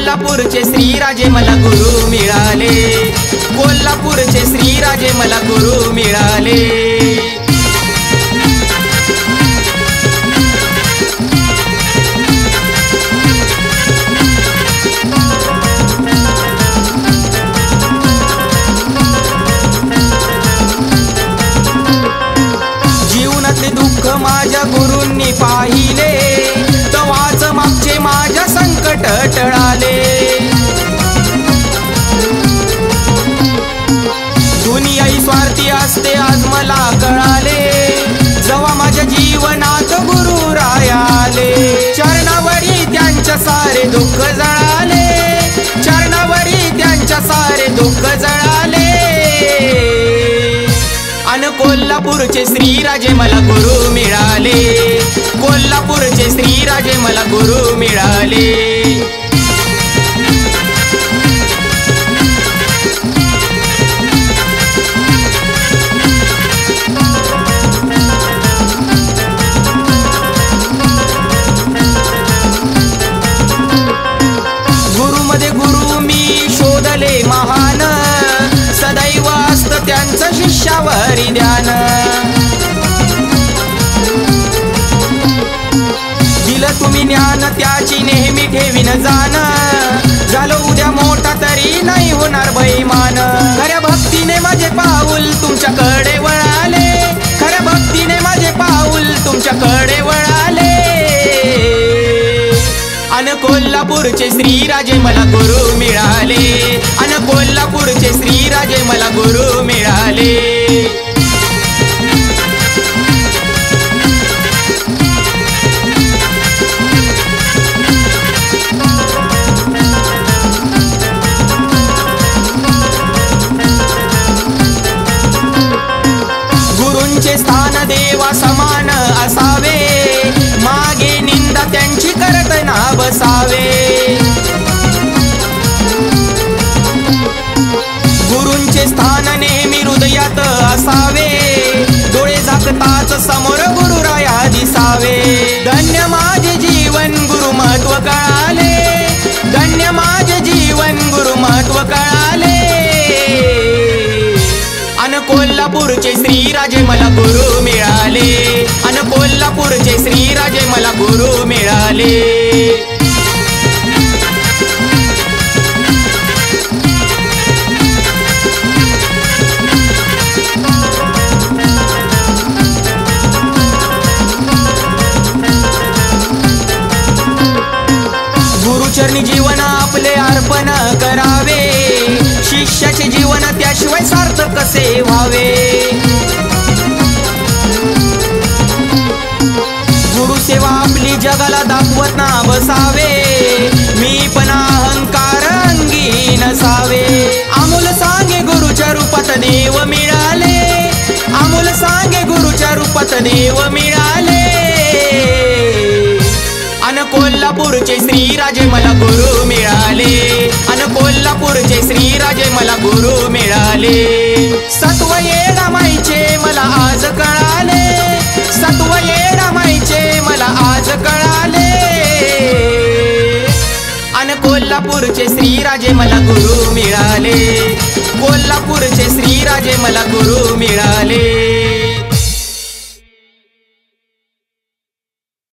कोल्हापूरचे श्रीराजे मला गुरु मिळाले, कोल्हापूरचे श्रीराजे मला गुरु मिळाले। जीवनातले दुःख माझ्या गुरूंनी पाहिले, तवाच मागचे माझ्या संकट टळाले। दुनिया ही स्वार्थी असते आज मला कळाले, जेव्हा माझ्या जीवनात गुरु राय आले। चरणावरी त्यांच्या सारे दुःख जळाले, चरणावरी त्यांच्या सारे दुःख जळाले। अन कोल्हापूरचे श्रीराजे मला गुरु मिळाले, कोल्हापूरचे श्रीराजे मला गुरु मिळाले। गुरुमध्ये गुरु मी शोधले महान, सदैव असत त्यांचं शिष्यावरी ध्यान। दिलं तुम्ही ज्ञान त्याची नेहमी ठेवीन जाण, झालो उद्या मोठा तरी नाही होणार बैमान। खऱ्या भक्तीने माझे पाऊल तुमच्याकडे वळाले, खऱ्या भक्तीने माझे पाऊल तुमच्याकडे वळाले। अन कोल्हापूरचे श्रीराजे मला गुरु मिळाले, अन कोल्हापूरचे श्रीराजे मला गुरु मिळाले। गुरूंचे स्थान देवा समान असावे, मागे निंदा त्यांची करत ना बसावे। गुरूंचे स्थान नेहमी हृदयात असावे, डोळे झाकताच समोर गुरुराया दिसावे। धन्य माझे जीवन गुरु महत्व कळाले, धन्य माझे जीवन गुरु महत्व कळाले। अन कोल्हापूरचे श्रीराजे मला गुरु मिळाले, अन कोल्हापूरचे श्रीराजे मला गुरु मिळाले। गुरुचरणी जीवन आपले अर्पण करावे, शिष्याचे जीवन त्याशिवाय सार्थक कसे व्हावे। गुरुसेवा आपली जगाला दाखवत ना बसावे, मी पण अहंकार अंगी नसावे। अमोल सांगे गुरुच्या रूपात देव मिळाले, अमोल सांगे गुरुच्या रूपात देव मिळाले। अन कोल्हापूरचे श्रीराजे मला गुरु मिळाले, अन कोल्हापूरचे श्रीराजे मला गुरु मिळाले। सत्व येडा माईचे मला आज कळाले, सत्व येडा माईचे मला आज कळाले। अन कोल्हापूरचे श्रीराजे मला गुरु मिळाले, कोल्हापूरचे श्रीराजे मला गुरु मिळाले।